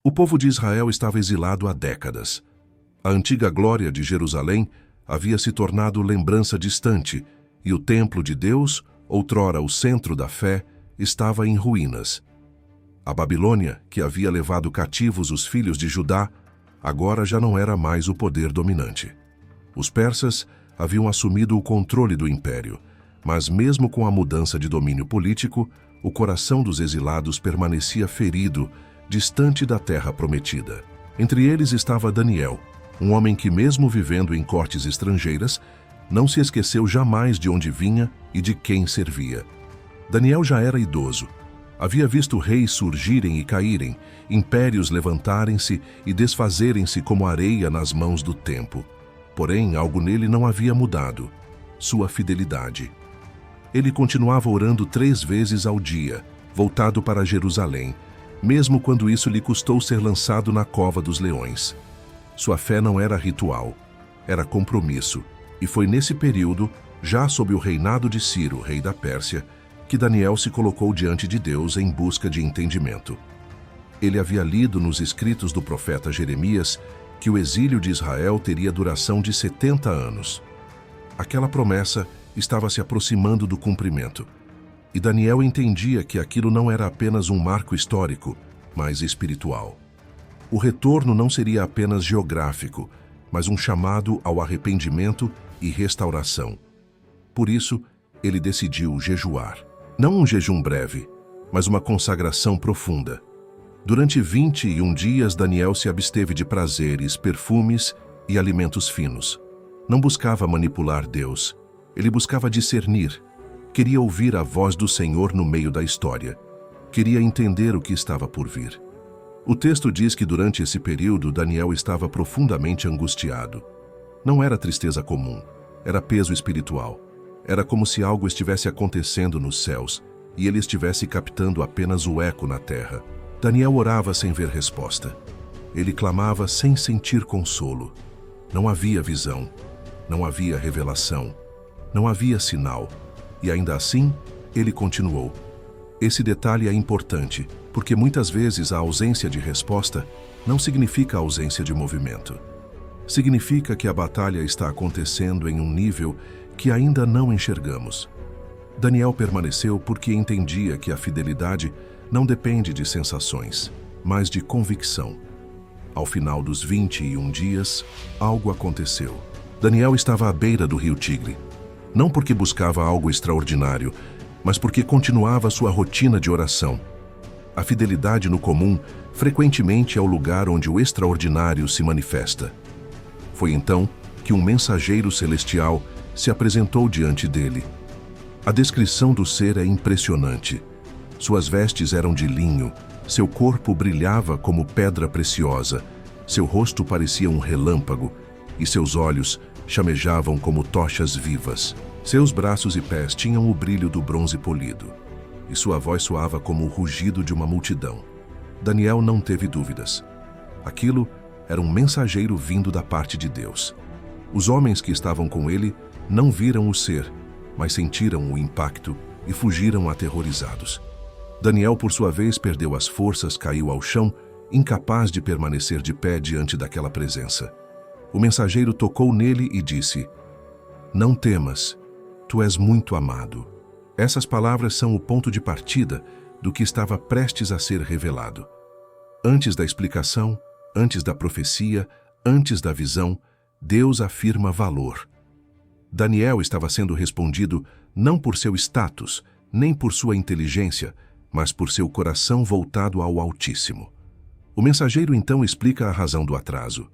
O povo de Israel estava exilado há décadas. A antiga glória de Jerusalém havia se tornado lembrança distante, e o templo de Deus, outrora o centro da fé, estava em ruínas. A Babilônia, que havia levado cativos os filhos de Judá, agora já não era mais o poder dominante. Os persas haviam assumido o controle do império, mas mesmo com a mudança de domínio político, o coração dos exilados permanecia ferido, distante da terra prometida. Entre eles estava Daniel, um homem que, mesmo vivendo em cortes estrangeiras, não se esqueceu jamais de onde vinha e de quem servia. Daniel já era idoso. Havia visto reis surgirem e caírem, impérios levantarem-se e desfazerem-se como areia nas mãos do tempo. Porém, algo nele não havia mudado: sua fidelidade. Ele continuava orando 3 vezes ao dia, voltado para Jerusalém, mesmo quando isso lhe custou ser lançado na cova dos leões. Sua fé não era ritual, era compromisso, e foi nesse período, já sob o reinado de Ciro, rei da Pérsia, que Daniel se colocou diante de Deus em busca de entendimento. Ele havia lido nos escritos do profeta Jeremias que o exílio de Israel teria duração de 70 anos. Aquela promessa estava se aproximando do cumprimento, e Daniel entendia que aquilo não era apenas um marco histórico, mas espiritual. O retorno não seria apenas geográfico, mas um chamado ao arrependimento e restauração. Por isso, ele decidiu jejuar. Não um jejum breve, mas uma consagração profunda. Durante 21 dias, Daniel se absteve de prazeres, perfumes e alimentos finos. Não buscava manipular Deus. Ele buscava discernir. Queria ouvir a voz do Senhor no meio da história. Queria entender o que estava por vir. O texto diz que durante esse período, Daniel estava profundamente angustiado. Não era tristeza comum, era peso espiritual. Era como se algo estivesse acontecendo nos céus e ele estivesse captando apenas o eco na terra. Daniel orava sem ver resposta. Ele clamava sem sentir consolo. Não havia visão, não havia revelação, não havia sinal. E ainda assim, ele continuou. Esse detalhe é importante, porque muitas vezes a ausência de resposta não significa ausência de movimento. Significa que a batalha está acontecendo em um nível que ainda não enxergamos. Daniel permaneceu porque entendia que a fidelidade não depende de sensações, mas de convicção. Ao final dos 21 dias, algo aconteceu. Daniel estava à beira do rio Tigre. Não porque buscava algo extraordinário, mas porque continuava sua rotina de oração. A fidelidade no comum frequentemente é o lugar onde o extraordinário se manifesta. Foi então que um mensageiro celestial se apresentou diante dele. A descrição do ser é impressionante. Suas vestes eram de linho, seu corpo brilhava como pedra preciosa, seu rosto parecia um relâmpago e seus olhos chamejavam como tochas vivas. Seus braços e pés tinham o brilho do bronze polido, e sua voz soava como o rugido de uma multidão. Daniel não teve dúvidas. Aquilo era um mensageiro vindo da parte de Deus. Os homens que estavam com ele não viram o ser, mas sentiram o impacto e fugiram aterrorizados. Daniel, por sua vez, perdeu as forças, caiu ao chão, incapaz de permanecer de pé diante daquela presença. O mensageiro tocou nele e disse: "Não temas, tu és muito amado." Essas palavras são o ponto de partida do que estava prestes a ser revelado. Antes da explicação, antes da profecia, antes da visão, Deus afirma valor. Daniel estava sendo respondido não por seu status, nem por sua inteligência, mas por seu coração voltado ao Altíssimo. O mensageiro então explica a razão do atraso.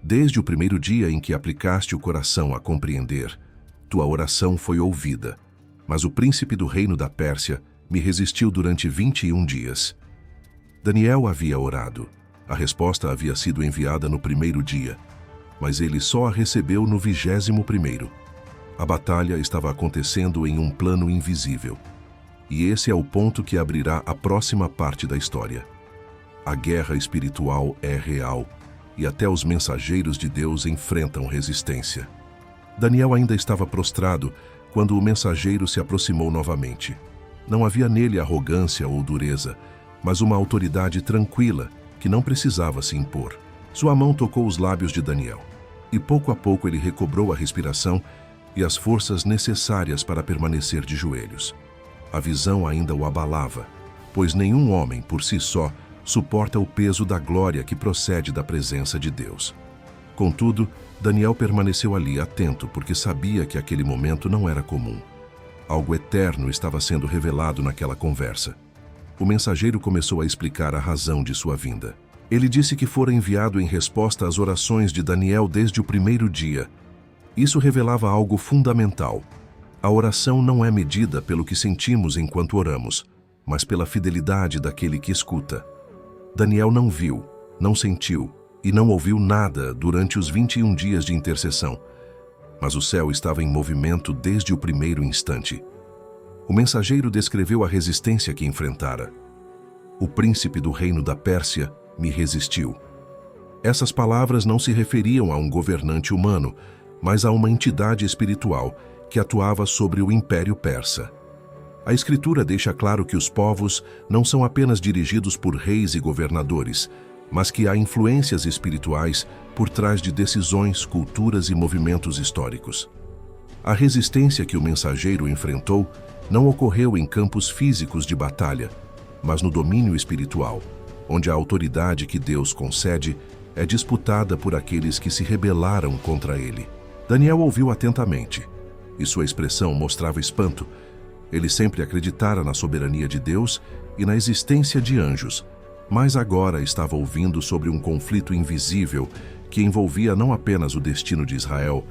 Desde o primeiro dia em que aplicaste o coração a compreender, tua oração foi ouvida, mas o príncipe do reino da Pérsia me resistiu durante 21 dias. Daniel havia orado. A resposta havia sido enviada no primeiro dia, mas ele só a recebeu no 21º. A batalha estava acontecendo em um plano invisível. E esse é o ponto que abrirá a próxima parte da história. A guerra espiritual é real, e até os mensageiros de Deus enfrentam resistência. Daniel ainda estava prostrado quando o mensageiro se aproximou novamente. Não havia nele arrogância ou dureza, mas uma autoridade tranquila que não precisava se impor. Sua mão tocou os lábios de Daniel, e pouco a pouco ele recobrou a respiração e as forças necessárias para permanecer de joelhos. A visão ainda o abalava, pois nenhum homem, por si só, suporta o peso da glória que procede da presença de Deus. Contudo, Daniel permaneceu ali atento, porque sabia que aquele momento não era comum. Algo eterno estava sendo revelado naquela conversa. O mensageiro começou a explicar a razão de sua vinda. Ele disse que fora enviado em resposta às orações de Daniel desde o primeiro dia. Isso revelava algo fundamental. A oração não é medida pelo que sentimos enquanto oramos, mas pela fidelidade daquele que escuta. Daniel não viu, não sentiu e não ouviu nada durante os 21 dias de intercessão, mas o céu estava em movimento desde o primeiro instante. O mensageiro descreveu a resistência que enfrentara. O príncipe do reino da Pérsia me resistiu. Essas palavras não se referiam a um governante humano, mas a uma entidade espiritual que atuava sobre o Império Persa. A Escritura deixa claro que os povos não são apenas dirigidos por reis e governadores, mas que há influências espirituais por trás de decisões, culturas e movimentos históricos. A resistência que o mensageiro enfrentou não ocorreu em campos físicos de batalha, mas no domínio espiritual, onde a autoridade que Deus concede é disputada por aqueles que se rebelaram contra ele. Daniel ouviu atentamente, e sua expressão mostrava espanto. Ele sempre acreditara na soberania de Deus e na existência de anjos, mas agora estava ouvindo sobre um conflito invisível que envolvia não apenas o destino de Israel,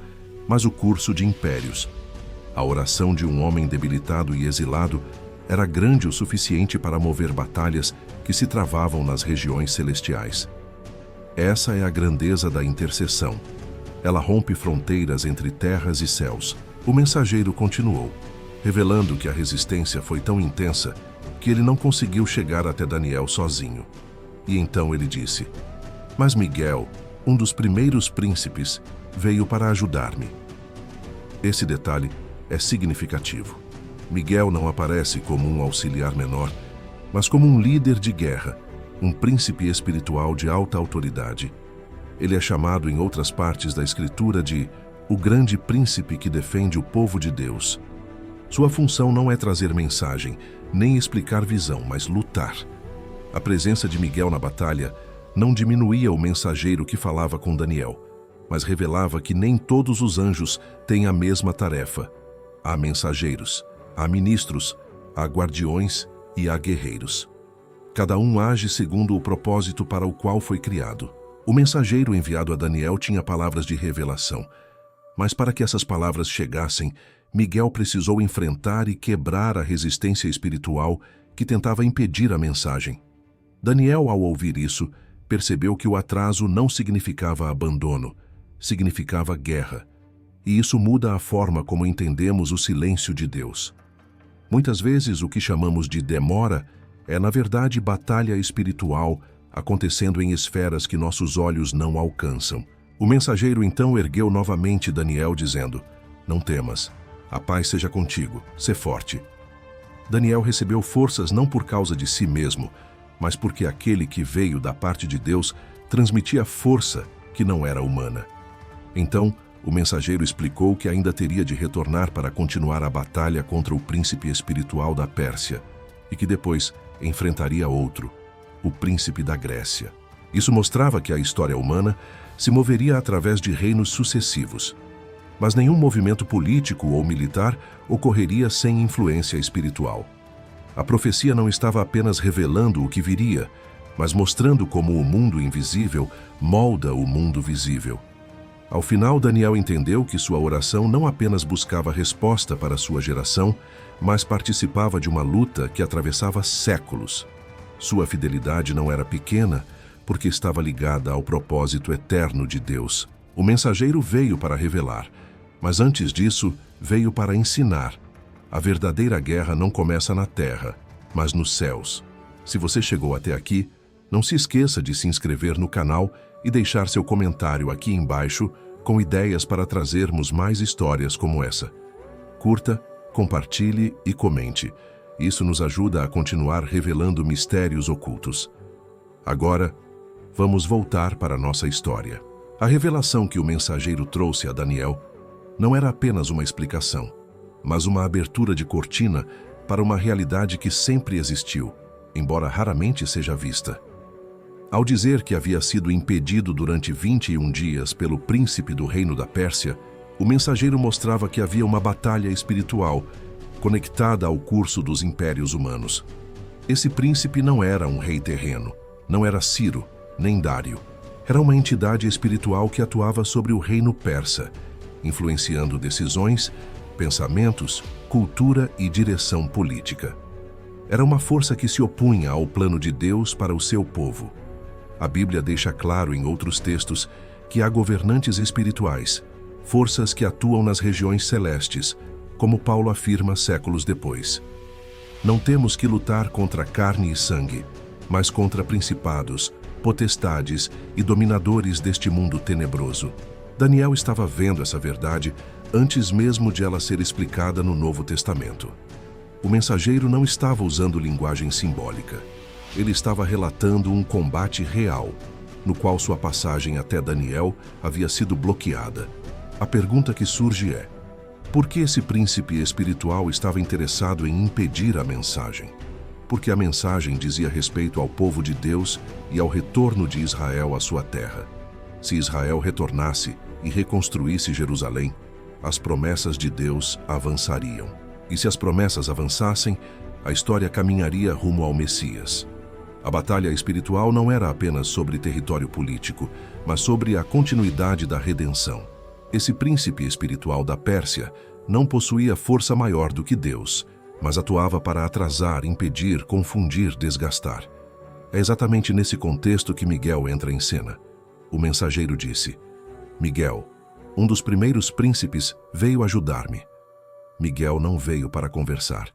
mas o curso de impérios. A oração de um homem debilitado e exilado era grande o suficiente para mover batalhas que se travavam nas regiões celestiais. Essa é a grandeza da intercessão. Ela rompe fronteiras entre terras e céus. O mensageiro continuou, revelando que a resistência foi tão intensa que ele não conseguiu chegar até Daniel sozinho. E então ele disse: "Mas Miguel, um dos primeiros príncipes, veio para ajudar-me." Esse detalhe é significativo. Miguel não aparece como um auxiliar menor, mas como um líder de guerra, um príncipe espiritual de alta autoridade. Ele é chamado em outras partes da Escritura de o grande príncipe que defende o povo de Deus. Sua função não é trazer mensagem, nem explicar visão, mas lutar. A presença de Miguel na batalha não diminuía o mensageiro que falava com Daniel, mas revelava que nem todos os anjos têm a mesma tarefa. Há mensageiros, há ministros, há guardiões e há guerreiros. Cada um age segundo o propósito para o qual foi criado. O mensageiro enviado a Daniel tinha palavras de revelação, mas para que essas palavras chegassem, Miguel precisou enfrentar e quebrar a resistência espiritual que tentava impedir a mensagem. Daniel, ao ouvir isso, percebeu que o atraso não significava abandono, significava guerra. E isso muda a forma como entendemos o silêncio de Deus. Muitas vezes o que chamamos de demora é, na verdade, batalha espiritual acontecendo em esferas que nossos olhos não alcançam. O mensageiro então ergueu novamente Daniel, dizendo: "Não temas, a paz seja contigo, sê forte." Daniel recebeu forças não por causa de si mesmo, mas porque aquele que veio da parte de Deus transmitia força que não era humana. Então, o mensageiro explicou que ainda teria de retornar para continuar a batalha contra o príncipe espiritual da Pérsia e que depois enfrentaria outro, o príncipe da Grécia. Isso mostrava que a história humana se moveria através de reinos sucessivos. Mas nenhum movimento político ou militar ocorreria sem influência espiritual. A profecia não estava apenas revelando o que viria, mas mostrando como o mundo invisível molda o mundo visível. Ao final, Daniel entendeu que sua oração não apenas buscava resposta para sua geração, mas participava de uma luta que atravessava séculos. Sua fidelidade não era pequena, porque estava ligada ao propósito eterno de Deus. O mensageiro veio para revelar, mas antes disso, veio para ensinar. A verdadeira guerra não começa na terra, mas nos céus. Se você chegou até aqui, não se esqueça de se inscrever no canal e deixar seu comentário aqui embaixo com ideias para trazermos mais histórias como essa. Curta, compartilhe e comente. Isso nos ajuda a continuar revelando mistérios ocultos. Agora, vamos voltar para a nossa história. A revelação que o mensageiro trouxe a Daniel não era apenas uma explicação, mas uma abertura de cortina para uma realidade que sempre existiu, embora raramente seja vista. Ao dizer que havia sido impedido durante 21 dias pelo príncipe do reino da Pérsia, o mensageiro mostrava que havia uma batalha espiritual conectada ao curso dos impérios humanos. Esse príncipe não era um rei terreno, não era Ciro, nem Dário. Era uma entidade espiritual que atuava sobre o reino persa, influenciando decisões, pensamentos, cultura e direção política. Era uma força que se opunha ao plano de Deus para o seu povo. A Bíblia deixa claro em outros textos que há governantes espirituais, forças que atuam nas regiões celestes, como Paulo afirma séculos depois. Não temos que lutar contra carne e sangue, mas contra principados, potestades e dominadores deste mundo tenebroso. Daniel estava vendo essa verdade antes mesmo de ela ser explicada no Novo Testamento. O mensageiro não estava usando linguagem simbólica. Ele estava relatando um combate real, no qual sua passagem até Daniel havia sido bloqueada. A pergunta que surge é: por que esse príncipe espiritual estava interessado em impedir a mensagem? Porque a mensagem dizia respeito ao povo de Deus e ao retorno de Israel à sua terra. Se Israel retornasse e reconstruísse Jerusalém, as promessas de Deus avançariam. E se as promessas avançassem, a história caminharia rumo ao Messias. A batalha espiritual não era apenas sobre território político, mas sobre a continuidade da redenção. Esse príncipe espiritual da Pérsia não possuía força maior do que Deus, mas atuava para atrasar, impedir, confundir, desgastar. É exatamente nesse contexto que Miguel entra em cena. O mensageiro disse: Miguel, um dos primeiros príncipes, veio ajudar-me. Miguel não veio para conversar.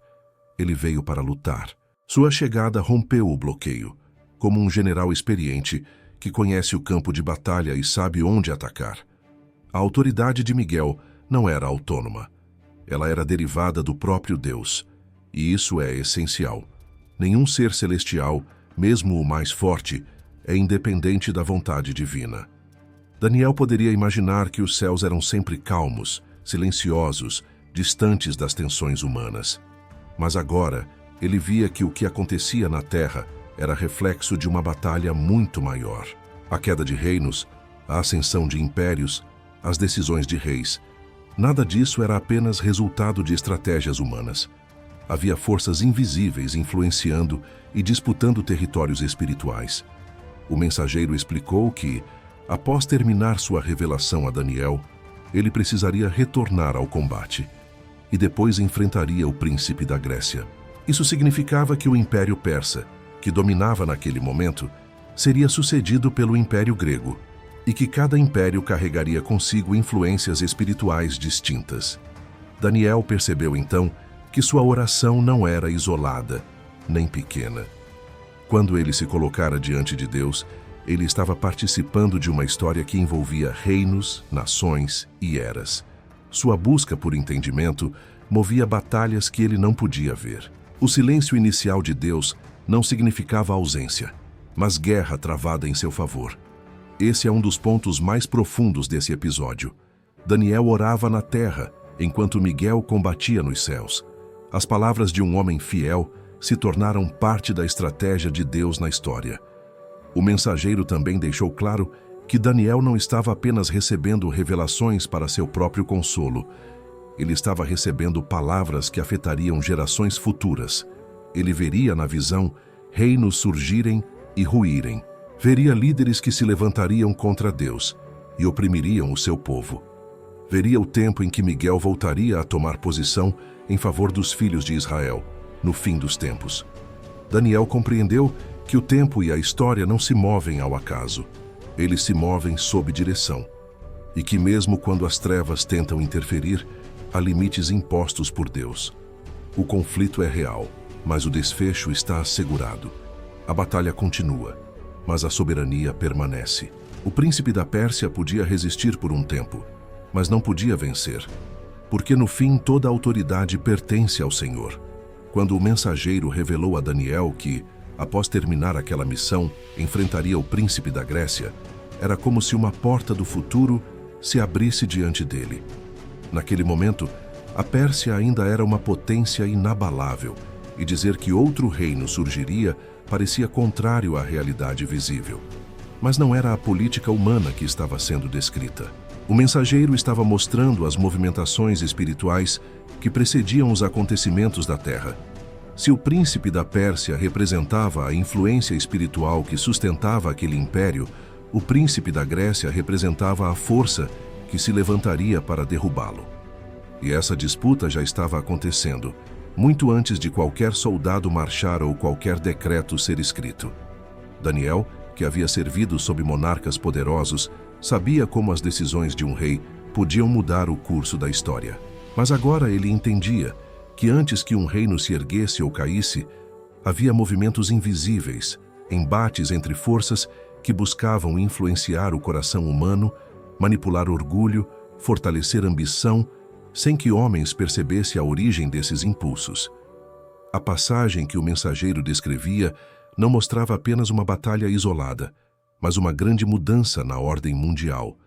Ele veio para lutar. Sua chegada rompeu o bloqueio, como um general experiente que conhece o campo de batalha e sabe onde atacar. A autoridade de Miguel não era autônoma. Ela era derivada do próprio Deus. E isso é essencial. Nenhum ser celestial, mesmo o mais forte, é independente da vontade divina. Daniel poderia imaginar que os céus eram sempre calmos, silenciosos, distantes das tensões humanas. Mas agora, ele via que o que acontecia na terra era reflexo de uma batalha muito maior. A queda de reinos, a ascensão de impérios, as decisões de reis. Nada disso era apenas resultado de estratégias humanas. Havia forças invisíveis influenciando e disputando territórios espirituais. O mensageiro explicou que, após terminar sua revelação a Daniel, ele precisaria retornar ao combate e depois enfrentaria o príncipe da Grécia. Isso significava que o Império Persa, que dominava naquele momento, seria sucedido pelo Império Grego e que cada império carregaria consigo influências espirituais distintas. Daniel percebeu então que sua oração não era isolada, nem pequena. Quando ele se colocara diante de Deus, ele estava participando de uma história que envolvia reinos, nações e eras. Sua busca por entendimento movia batalhas que ele não podia ver. O silêncio inicial de Deus não significava ausência, mas guerra travada em seu favor. Esse é um dos pontos mais profundos desse episódio. Daniel orava na terra, enquanto Miguel combatia nos céus. As palavras de um homem fiel se tornaram parte da estratégia de Deus na história. O mensageiro também deixou claro que Daniel não estava apenas recebendo revelações para seu próprio consolo. Ele estava recebendo palavras que afetariam gerações futuras. Ele veria na visão reinos surgirem e ruírem. Veria líderes que se levantariam contra Deus e oprimiriam o seu povo. Veria o tempo em que Miguel voltaria a tomar posição em favor dos filhos de Israel, no fim dos tempos. Daniel compreendeu que o tempo e a história não se movem ao acaso. Eles se movem sob direção. E que mesmo quando as trevas tentam interferir, há limites impostos por Deus. O conflito é real, mas o desfecho está assegurado. A batalha continua, mas a soberania permanece. O príncipe da Pérsia podia resistir por um tempo, mas não podia vencer, porque no fim toda a autoridade pertence ao Senhor. Quando o mensageiro revelou a Daniel que, após terminar aquela missão, enfrentaria o príncipe da Grécia, era como se uma porta do futuro se abrisse diante dele. Naquele momento, a Pérsia ainda era uma potência inabalável, e dizer que outro reino surgiria parecia contrário à realidade visível. Mas não era a política humana que estava sendo descrita. O mensageiro estava mostrando as movimentações espirituais que precediam os acontecimentos da Terra. Se o príncipe da Pérsia representava a influência espiritual que sustentava aquele império, o príncipe da Grécia representava a força que se levantaria para derrubá-lo. E essa disputa já estava acontecendo, muito antes de qualquer soldado marchar ou qualquer decreto ser escrito. Daniel, que havia servido sob monarcas poderosos, sabia como as decisões de um rei podiam mudar o curso da história. Mas agora ele entendia que antes que um reino se erguesse ou caísse, havia movimentos invisíveis, embates entre forças que buscavam influenciar o coração humano, manipular orgulho, fortalecer ambição, sem que homens percebessem a origem desses impulsos. A passagem que o mensageiro descrevia não mostrava apenas uma batalha isolada, mas uma grande mudança na ordem mundial.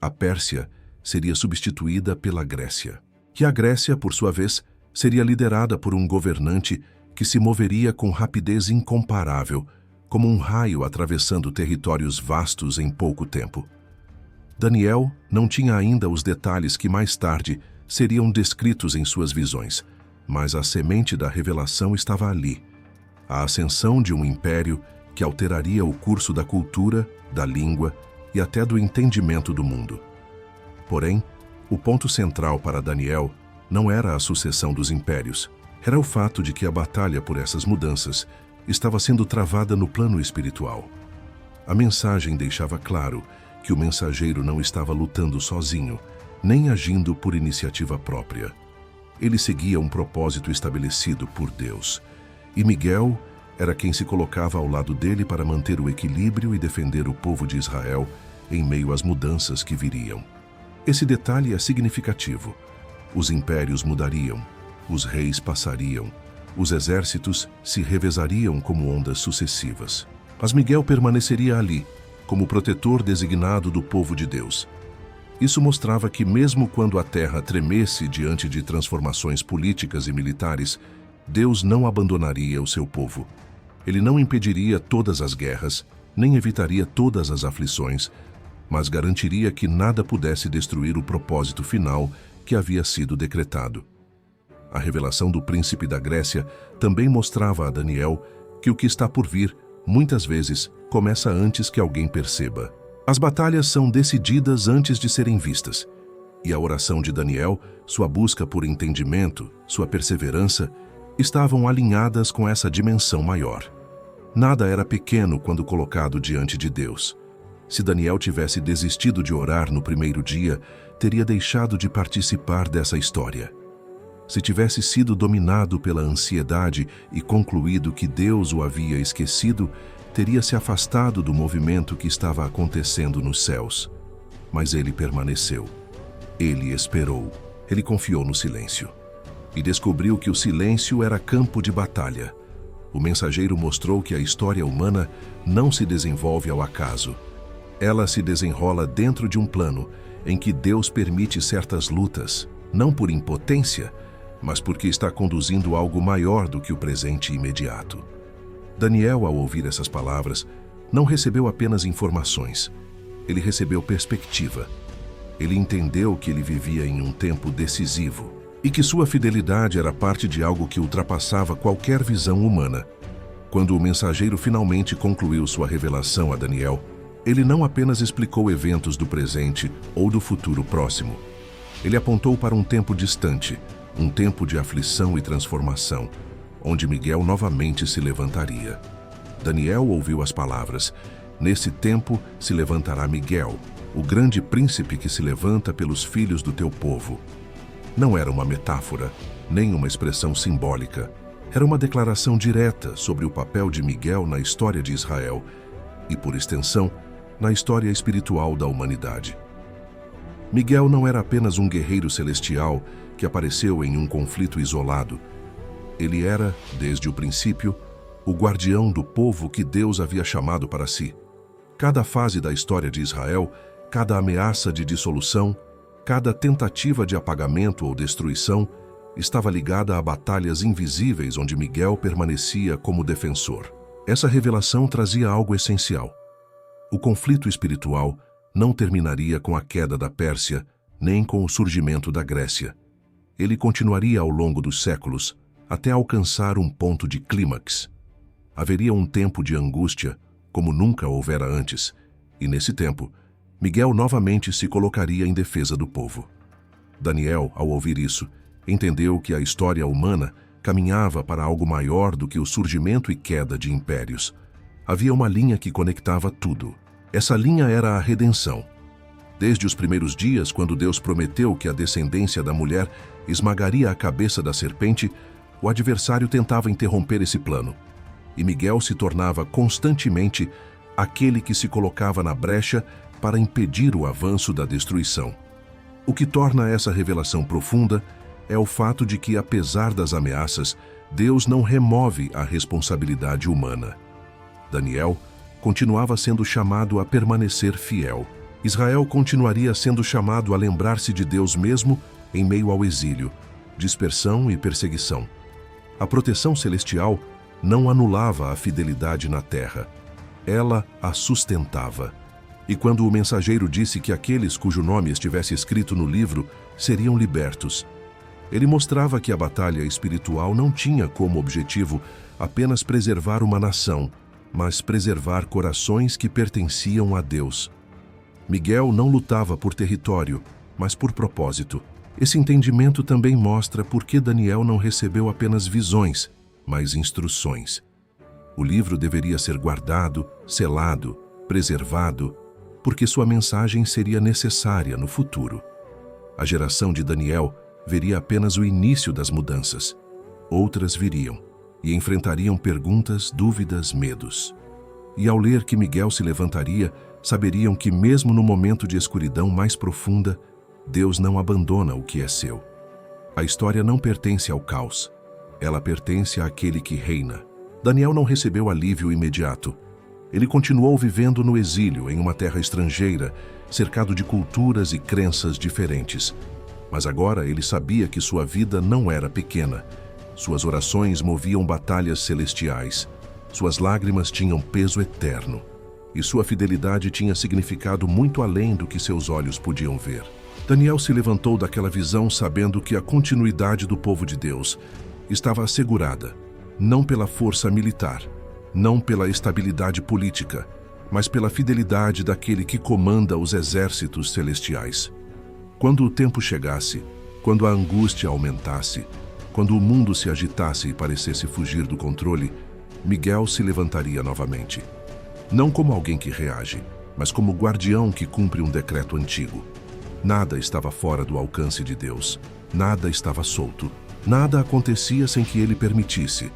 A Pérsia seria substituída pela Grécia. E a Grécia, por sua vez, seria liderada por um governante que se moveria com rapidez incomparável, como um raio atravessando territórios vastos em pouco tempo. Daniel não tinha ainda os detalhes que mais tarde seriam descritos em suas visões, mas a semente da revelação estava ali. A ascensão de um império que alteraria o curso da cultura, da língua e até do entendimento do mundo. Porém, o ponto central para Daniel não era a sucessão dos impérios, era o fato de que a batalha por essas mudanças estava sendo travada no plano espiritual. A mensagem deixava claro que o mensageiro não estava lutando sozinho, nem agindo por iniciativa própria. Ele seguia um propósito estabelecido por Deus, e Miguel era quem se colocava ao lado dele para manter o equilíbrio e defender o povo de Israel em meio às mudanças que viriam. Esse detalhe é significativo. Os impérios mudariam, os reis passariam, os exércitos se revezariam como ondas sucessivas. Mas Miguel permaneceria ali, como protetor designado do povo de Deus. Isso mostrava que mesmo quando a terra tremesse diante de transformações políticas e militares, Deus não abandonaria o seu povo. Ele não impediria todas as guerras, nem evitaria todas as aflições, mas garantiria que nada pudesse destruir o propósito final que havia sido decretado. A revelação do príncipe da Grécia também mostrava a Daniel que o que está por vir, muitas vezes, começa antes que alguém perceba. As batalhas são decididas antes de serem vistas. E a oração de Daniel, sua busca por entendimento, sua perseverança, estavam alinhadas com essa dimensão maior. Nada era pequeno quando colocado diante de Deus. Se Daniel tivesse desistido de orar no primeiro dia, teria deixado de participar dessa história. Se tivesse sido dominado pela ansiedade e concluído que Deus o havia esquecido, teria se afastado do movimento que estava acontecendo nos céus. Mas ele permaneceu. Ele esperou. Ele confiou no silêncio. E descobriu que o silêncio era campo de batalha. O mensageiro mostrou que a história humana não se desenvolve ao acaso. Ela se desenrola dentro de um plano em que Deus permite certas lutas, não por impotência, mas porque está conduzindo algo maior do que o presente imediato. Daniel, ao ouvir essas palavras, não recebeu apenas informações. Ele recebeu perspectiva. Ele entendeu que ele vivia em um tempo decisivo e que sua fidelidade era parte de algo que ultrapassava qualquer visão humana. Quando o mensageiro finalmente concluiu sua revelação a Daniel, ele não apenas explicou eventos do presente ou do futuro próximo. Ele apontou para um tempo distante, um tempo de aflição e transformação, onde Miguel novamente se levantaria. Daniel ouviu as palavras: "Nesse tempo se levantará Miguel, o grande príncipe que se levanta pelos filhos do teu povo." Não era uma metáfora, nem uma expressão simbólica. Era uma declaração direta sobre o papel de Miguel na história de Israel e, por extensão, na história espiritual da humanidade. Miguel não era apenas um guerreiro celestial que apareceu em um conflito isolado. Ele era, desde o princípio, o guardião do povo que Deus havia chamado para si. Cada fase da história de Israel, cada ameaça de dissolução, cada tentativa de apagamento ou destruição, estava ligada a batalhas invisíveis onde Miguel permanecia como defensor. Essa revelação trazia algo essencial. O conflito espiritual não terminaria com a queda da Pérsia, nem com o surgimento da Grécia. Ele continuaria ao longo dos séculos, até alcançar um ponto de clímax. Haveria um tempo de angústia, como nunca houvera antes, e nesse tempo, Miguel novamente se colocaria em defesa do povo. Daniel, ao ouvir isso, entendeu que a história humana caminhava para algo maior do que o surgimento e queda de impérios. Havia uma linha que conectava tudo. Essa linha era a redenção. Desde os primeiros dias, quando Deus prometeu que a descendência da mulher esmagaria a cabeça da serpente, o adversário tentava interromper esse plano. E Miguel se tornava constantemente aquele que se colocava na brecha para impedir o avanço da destruição. O que torna essa revelação profunda é o fato de que, apesar das ameaças, Deus não remove a responsabilidade humana. Daniel continuava sendo chamado a permanecer fiel. Israel continuaria sendo chamado a lembrar-se de Deus mesmo em meio ao exílio, dispersão e perseguição. A proteção celestial não anulava a fidelidade na terra. Ela a sustentava. E quando o mensageiro disse que aqueles cujo nome estivesse escrito no livro seriam libertos, ele mostrava que a batalha espiritual não tinha como objetivo apenas preservar uma nação, mas preservar corações que pertenciam a Deus. Miguel não lutava por território, mas por propósito. Esse entendimento também mostra por que Daniel não recebeu apenas visões, mas instruções. O livro deveria ser guardado, selado, preservado, porque sua mensagem seria necessária no futuro. A geração de Daniel veria apenas o início das mudanças. Outras viriam e enfrentariam perguntas, dúvidas, medos. E ao ler que Miguel se levantaria, saberiam que mesmo no momento de escuridão mais profunda, Deus não abandona o que é seu. A história não pertence ao caos. Ela pertence àquele que reina. Daniel não recebeu alívio imediato. Ele continuou vivendo no exílio, em uma terra estrangeira, cercado de culturas e crenças diferentes. Mas agora ele sabia que sua vida não era pequena. Suas orações moviam batalhas celestiais. Suas lágrimas tinham peso eterno. E sua fidelidade tinha significado muito além do que seus olhos podiam ver. Daniel se levantou daquela visão sabendo que a continuidade do povo de Deus estava assegurada, não pela força militar, não pela estabilidade política, mas pela fidelidade daquele que comanda os exércitos celestiais. Quando o tempo chegasse, quando a angústia aumentasse, quando o mundo se agitasse e parecesse fugir do controle, Miguel se levantaria novamente. Não como alguém que reage, mas como guardião que cumpre um decreto antigo. Nada estava fora do alcance de Deus. Nada estava solto. Nada acontecia sem que ele permitisse.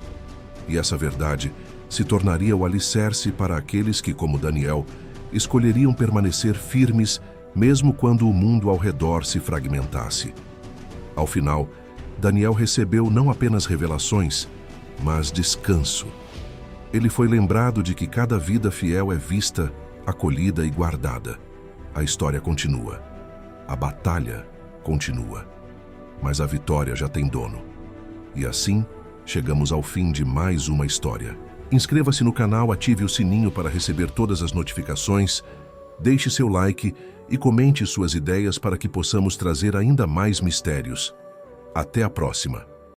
E essa verdade se tornaria o alicerce para aqueles que, como Daniel, escolheriam permanecer firmes mesmo quando o mundo ao redor se fragmentasse. Ao final, Daniel recebeu não apenas revelações, mas descanso. Ele foi lembrado de que cada vida fiel é vista, acolhida e guardada. A história continua. A batalha continua. Mas a vitória já tem dono. E assim, chegamos ao fim de mais uma história. Inscreva-se no canal, ative o sininho para receber todas as notificações, deixe seu like e comente suas ideias para que possamos trazer ainda mais mistérios. Até a próxima!